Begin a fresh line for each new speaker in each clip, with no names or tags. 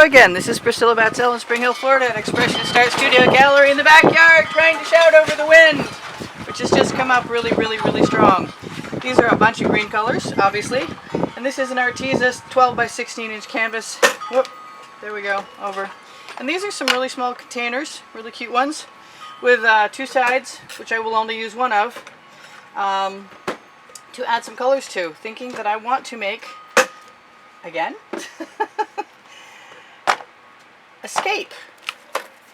Hello again, this is Priscilla Batzell in Spring Hill, Florida at Expressionist Art Studio Gallery in the backyard, trying to shout over the wind, which has just come up really strong. These are a bunch of green colors, obviously, and this is an Arteza 12 by 16 inch canvas. Whoop, there we go, over. And these are some really small containers, really cute ones, with two sides, which I will only use one of, to add some colors to, thinking that I want to make, again, a scape.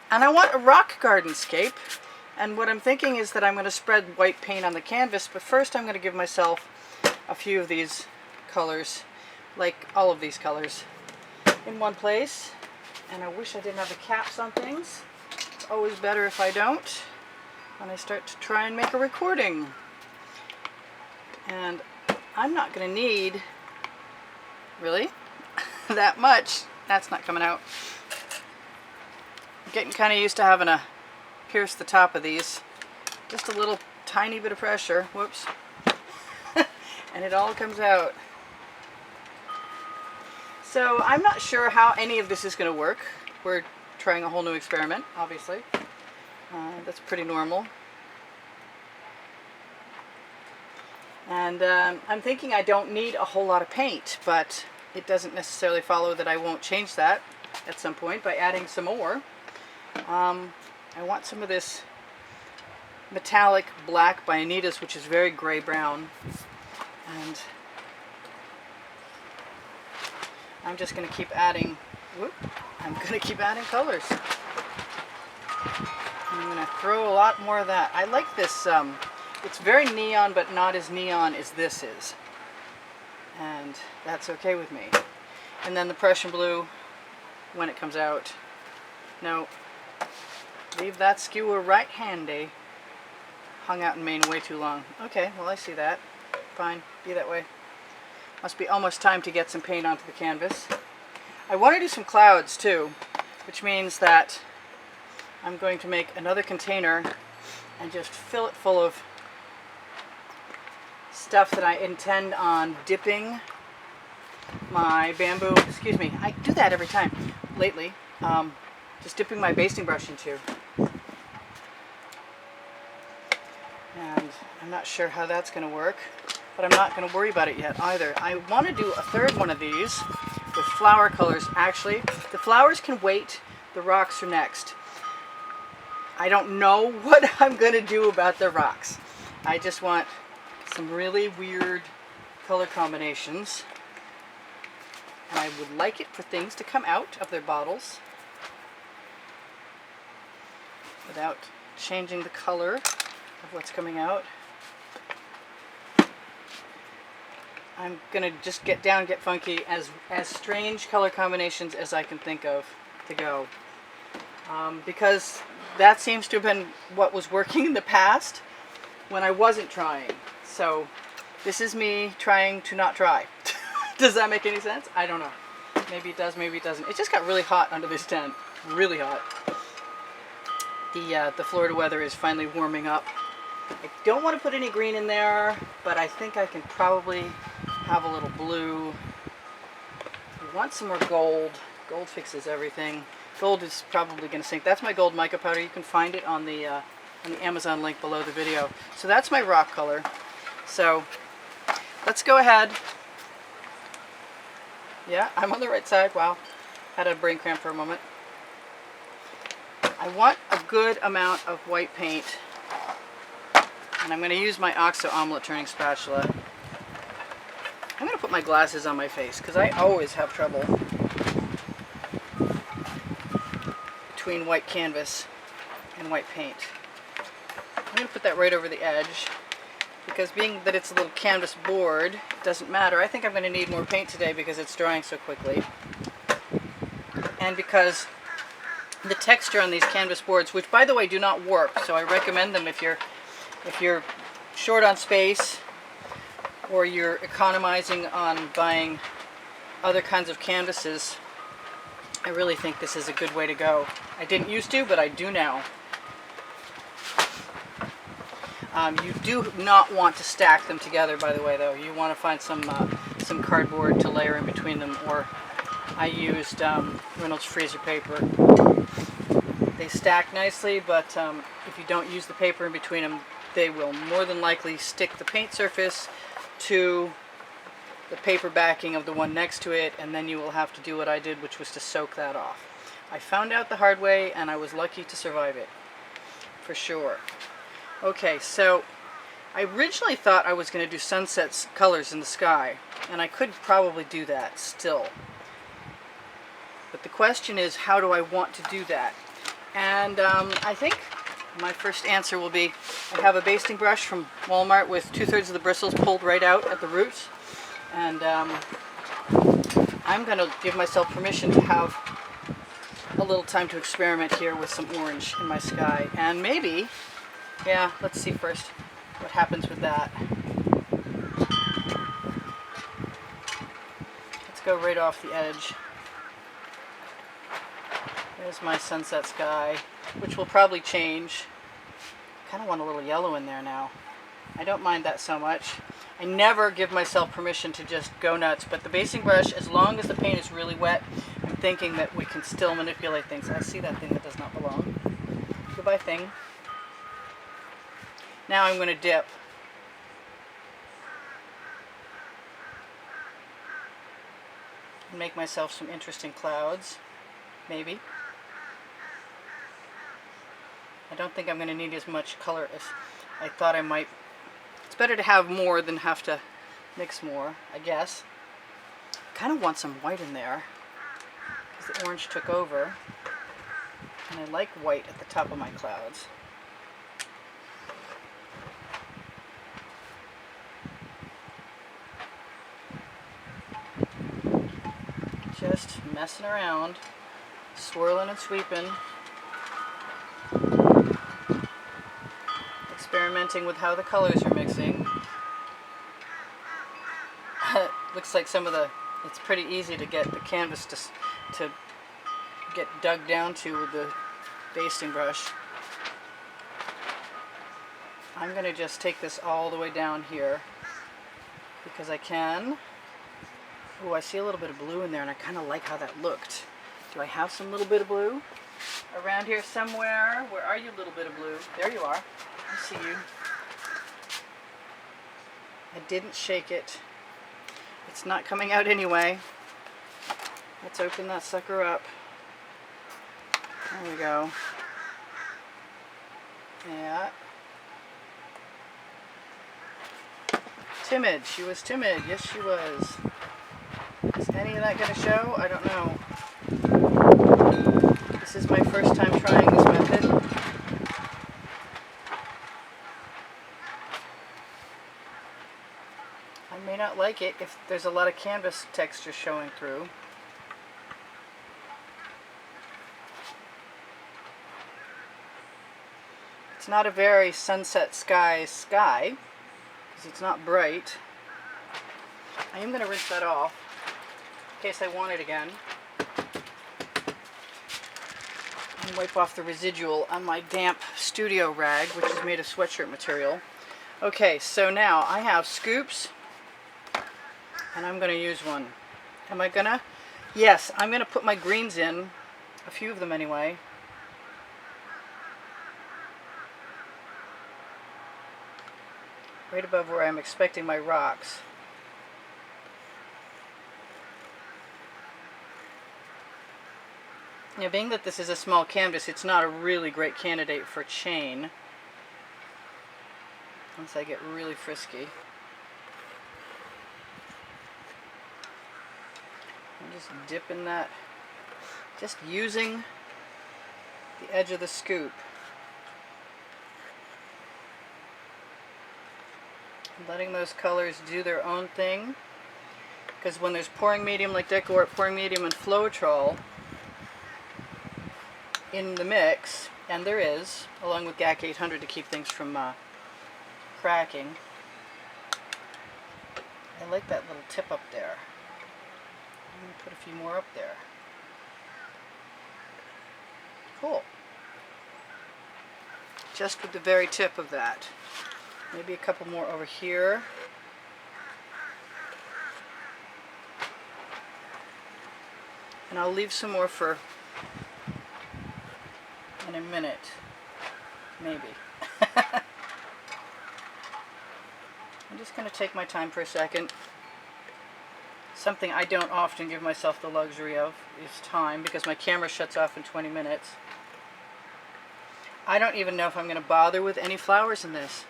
And I want a rock garden scape. And what I'm thinking is that I'm going to spread white paint on the canvas, but first I'm going to give myself a few of these colors, like all of these colors, in one place. And I wish I didn't have the caps on things. It's always better if I don't when I start to try and make a recording. And I'm not going to need, really, that much. That's not coming out. I'm getting kind of used to having to pierce the top of these. Just a little tiny bit of pressure. Whoops. And it all comes out. So I'm not sure how any of this is going to work. We're trying a whole new experiment, obviously. That's pretty normal. And I'm thinking I don't need a whole lot of paint, but it doesn't necessarily follow that I won't change that at some point by adding some more. I want some of this metallic black by Anita's, which is very gray-brown. And I'm just going to keep adding, colors. I'm going to throw a lot more of that. I like this, it's very neon, but not as neon as this is. And that's okay with me. And then the Prussian blue, when it comes out. No, leave that skewer right handy. Hung out in Maine way too long. Okay, well I see that. Fine, be that way. Must be almost time to get some paint onto the canvas. I want to do some clouds too, which means that I'm going to make another container and just fill it full of stuff that I intend on dipping my bamboo, excuse me, I do that every time lately, just dipping my basting brush into. And I'm not sure how that's going to work, but I'm not going to worry about it yet either. I want to do a third one of these with flower colors. Actually, the flowers can wait, the rocks are next. I don't know what I'm going to do about the rocks. I just want some really weird color combinations. And I would like it for things to come out of their bottles without changing the color of what's coming out. I'm gonna just get funky, as strange color combinations as I can think of to go. Because that seems to have been what was working in the past when I wasn't trying. So this is me trying to not try. Does that make any sense? I don't know. Maybe it does, maybe it doesn't. It just got really hot under this tent. Really hot. The Florida weather is finally warming up. I don't want to put any green in there, but I think I can probably have a little blue. I want some more gold. Gold fixes everything. Gold is probably going to sink. That's my gold mica powder. You can find it on the Amazon link below the video. So that's my rock color. So let's go ahead. Yeah, I'm on the right side. Wow. Had a brain cramp for a moment. I want a good amount of white paint. And I'm going to use my OXO omelet turning spatula. I'm going to put my glasses on my face because I always have trouble between white canvas and white paint. I'm going to put that right over the edge because being that it's a little canvas board, it doesn't matter. I think I'm going to need more paint today because it's drying so quickly. And because the texture on these canvas boards, which by the way do not warp, so I recommend them if you're short on space or you're economizing on buying other kinds of canvases. I really think this is a good way to go. I didn't used to, but I do now. You do not want to stack them together, by the way, though. You want to find some cardboard to layer in between them, or I used Reynolds freezer paper. They stack nicely, but if you don't use the paper in between them, they will more than likely stick the paint surface to the paper backing of the one next to it, and then you will have to do what I did, which was to soak that off. I found out the hard way, and I was lucky to survive it, for sure. Okay, so I originally thought I was going to do sunset colors in the sky, and I could probably do that still. But the question is, how do I want to do that? And I think my first answer will be, I have a basting brush from Walmart with 2/3 of the bristles pulled right out at the roots. And I'm going to give myself permission to have a little time to experiment here with some orange in my sky. And maybe, yeah, let's see first what happens with that. Let's go right off the edge. There's my sunset sky, which will probably change. Kind of want a little yellow in there now. I don't mind that so much. I never give myself permission to just go nuts, but the basting brush, as long as the paint is really wet, I'm thinking that we can still manipulate things. I see that thing that does not belong. Goodbye, thing. Now I'm going to dip. And make myself some interesting clouds, maybe. I don't think I'm going to need as much color as I thought I might. It's better to have more than have to mix more, I guess. Kind of want some white in there because the orange took over. And I like white at the top of my clouds. Just messing around, swirling and sweeping. Experimenting with how the colors are mixing. Looks like some of the, it's pretty easy to get the canvas to get dug down to with the basting brush. I'm going to just take this all the way down here because I can. Oh, I see a little bit of blue in there, and I kind of like how that looked. Do I have some little bit of blue around here somewhere? Where are you, little bit of blue? There you are. I see you. I didn't shake it. It's not coming out anyway. Let's open that sucker up. There we go. Yeah. Timid. She was timid. Yes, she was. Is any of that going to show? I don't know. This is my first time trying this method. I may not like it if there's a lot of canvas texture showing through. It's not a very sunset sky because it's not bright. I am going to rinse that off in case I want it again. And wipe off the residual on my damp studio rag, which is made of sweatshirt material. Okay, so now I have scoops, and I'm going to use one. Am I going to? Yes, I'm going to put my greens in, a few of them anyway. Right above where I'm expecting my rocks. Now, being that this is a small canvas, it's not a really great candidate for chain. Once I get really frisky. I'm just dipping that, just using the edge of the scoop. Letting those colors do their own thing. Because when there's pouring medium like Decor, pouring medium and Floetrol in the mix, and there is, along with GAC 800 to keep things from cracking. I like that little tip up there. I'm going to put a few more up there. Cool. Just with the very tip of that. Maybe a couple more over here. And I'll leave some more for in a minute, maybe. I'm just going to take my time for a second. Something I don't often give myself the luxury of is time, because my camera shuts off in 20 minutes. I don't even know if I'm going to bother with any flowers in this.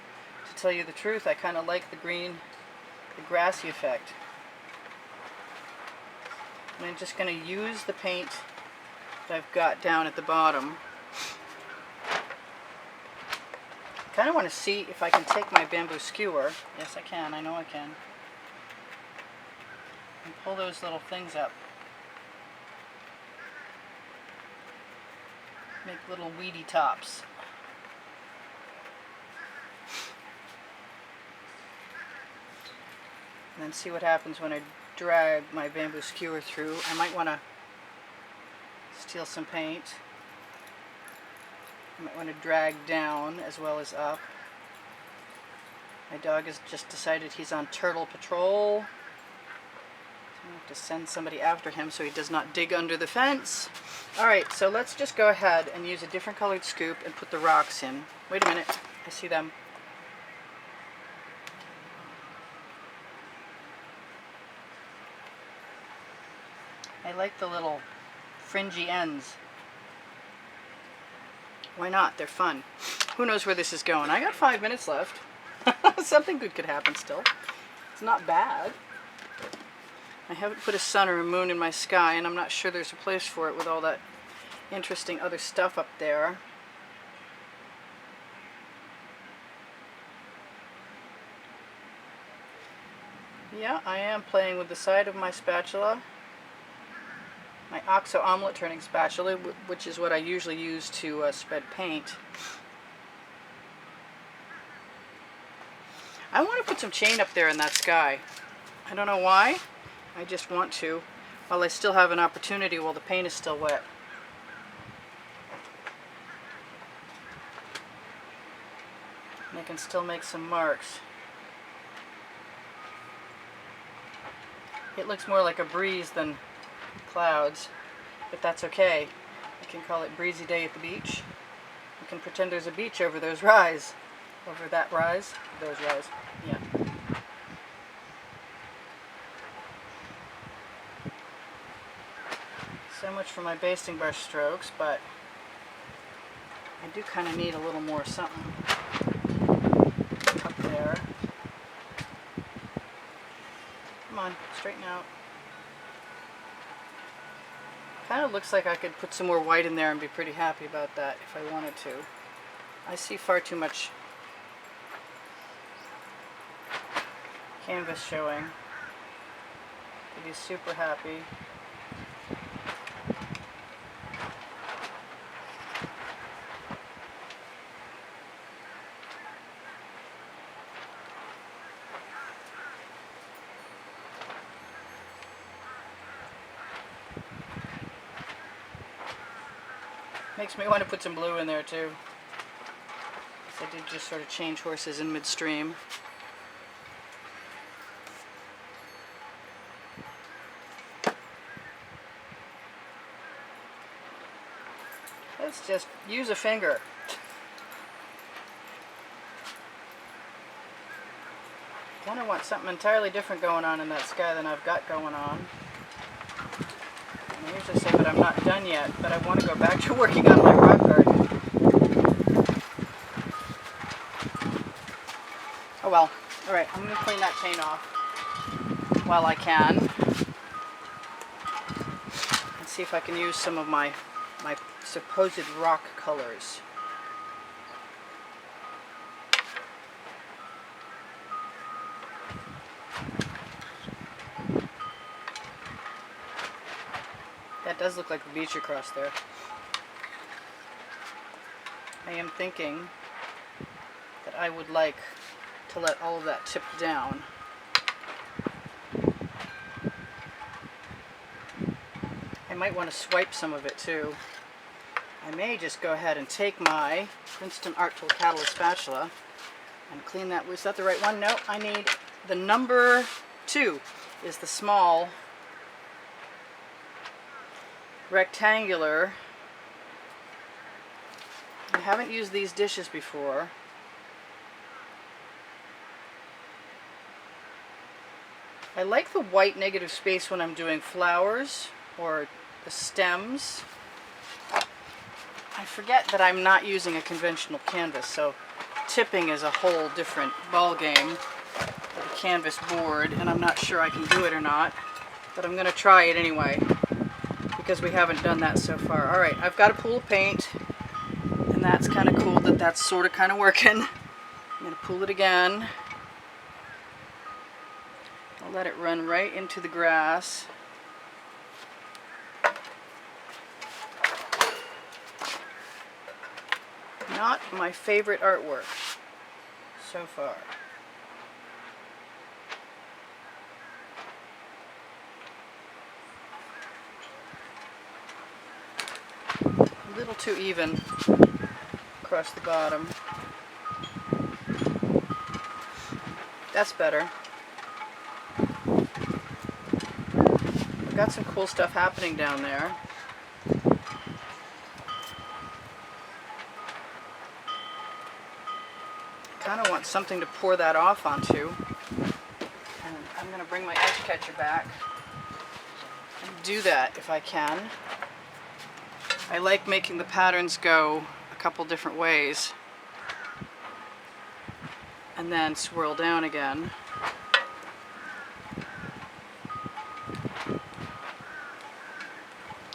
To tell you the truth, I kind of like the green, the grassy effect. And I'm just going to use the paint that I've got down at the bottom. I kind of want to see if I can take my bamboo skewer. Yes, I can. I know I can. And pull those little things up. Make little weedy tops. And then see what happens when I drag my bamboo skewer through. I might want to steal some paint. I might want to drag down as well as up. My dog has just decided he's on turtle patrol. So I have to send somebody after him so he does not dig under the fence. Alright, so let's just go ahead and use a different colored scoop and put the rocks in. Wait a minute, I see them. I like the little fringy ends. Why not? They're fun. Who knows where this is going? I got 5 minutes left. Something good could happen still. It's not bad. I haven't put a sun or a moon in my sky, and I'm not sure there's a place for it with all that interesting other stuff up there. Yeah, I am playing with the side of my spatula. My oxo omelet turning spatula, which is what I usually use to spread paint. I want to put some chain up there in that sky. I don't know why. I just want to, while I still have an opportunity while the paint is still wet. And I can still make some marks. It looks more like a breeze than clouds, but that's okay. I can call it breezy day at the beach. I can pretend there's a beach over those rise. Over that rise. Those rise. Yeah. So much for my basting brush strokes, but I do kind of need a little more something up there. Come on, straighten out. Kind of looks like I could put some more white in there and be pretty happy about that if I wanted to. I see far too much canvas showing to be super happy. Makes me want to put some blue in there too. I did just sort of change horses in midstream. Let's just use a finger. Kind of want something entirely different going on in that sky than I've got going on. I usually say, but I'm not done yet, but I want to go back to working on my rock garden. Oh well. Alright, I'm going to clean that chain off while I can. And see if I can use some of my supposed rock colors. That does look like a beach across there. I am thinking that I would like to let all of that tip down. I might want to swipe some of it too. I may just go ahead and take my Princeton Art Tool Catalyst spatula and clean that. Was that the right one? No, I need the number 2 is the small rectangular. I haven't used these dishes before. I like the white negative space when I'm doing flowers or the stems. I forget that I'm not using a conventional canvas, so tipping is a whole different ball game with a canvas board, and I'm not sure I can do it or not, but I'm going to try it anyway because we haven't done that so far. Alright, I've got a pool of paint, and that's kind of cool that that's sort of kind of working. I'm going to pool it again. I'll let it run right into the grass. Not my favorite artwork so far. A little too even across the bottom. That's better. We've got some cool stuff happening down there. Kind of want something to pour that off onto. And I'm going to bring my edge catcher back and do that if I can. I like making the patterns go a couple different ways and then swirl down again.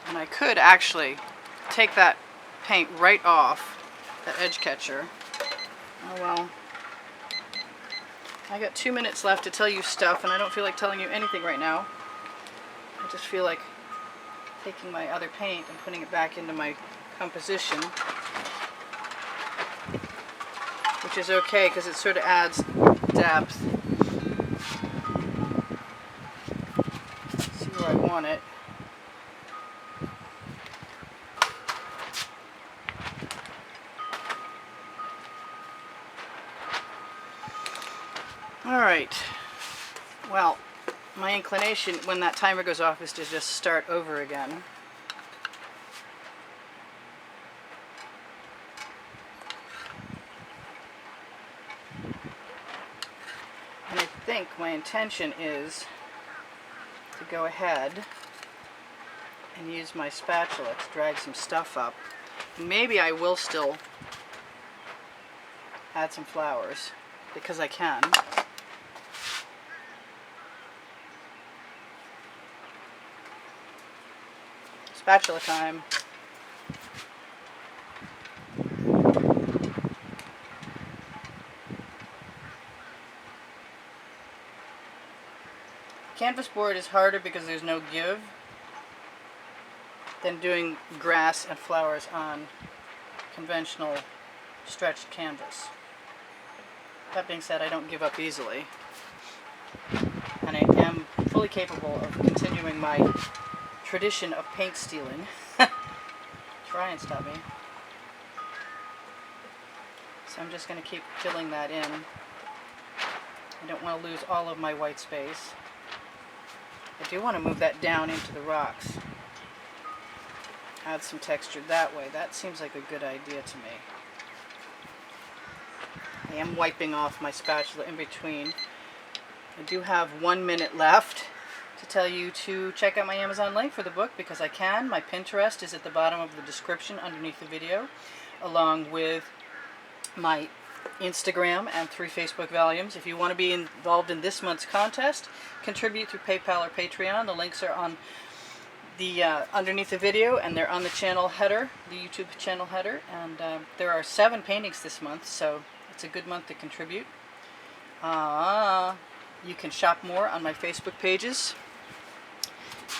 And I could actually take that paint right off, that edge catcher. Oh well. I got 2 minutes left to tell you stuff, and I don't feel like telling you anything right now. I just feel like taking my other paint and putting it back into my composition, which is okay because it sort of adds depth. See where I want it. Alright, well, my inclination when that timer goes off is to just start over again. And I think my intention is to go ahead and use my spatula to drag some stuff up. Maybe I will still add some flowers because I can. Spatula time. Canvas board is harder because there's no give than doing grass and flowers on conventional stretched canvas. That being said, I don't give up easily, and I am fully capable of continuing my tradition of paint stealing. Try and stop me. So I'm just going to keep filling that in. I don't want to lose all of my white space. I do want to move that down into the rocks. Add some texture that way. That seems like a good idea to me. I am wiping off my spatula in between. I do have 1 minute left to tell you to check out my Amazon link for the book because I can. My Pinterest is at the bottom of the description underneath the video, along with my Instagram and 3 Facebook volumes. If you want to be involved in this month's contest, contribute through PayPal or Patreon. The links are on the underneath the video, and they're on the channel header, the YouTube channel header. And there are 7 paintings this month, so it's a good month to contribute. You can shop more on my Facebook pages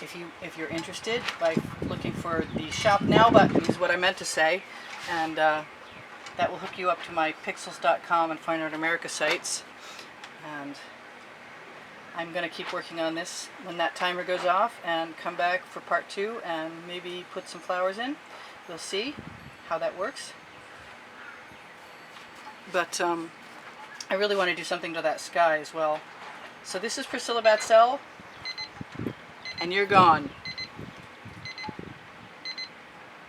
if you're interested by looking for the Shop Now button is what I meant to say, and that will hook you up to my pixels.com and Fine Art America sites. And I'm going to keep working on this when that timer goes off and come back for part 2 and maybe put some flowers in. We'll see how that works. But I really want to do something to that sky as well. So this is Priscilla Batzell, and you're gone.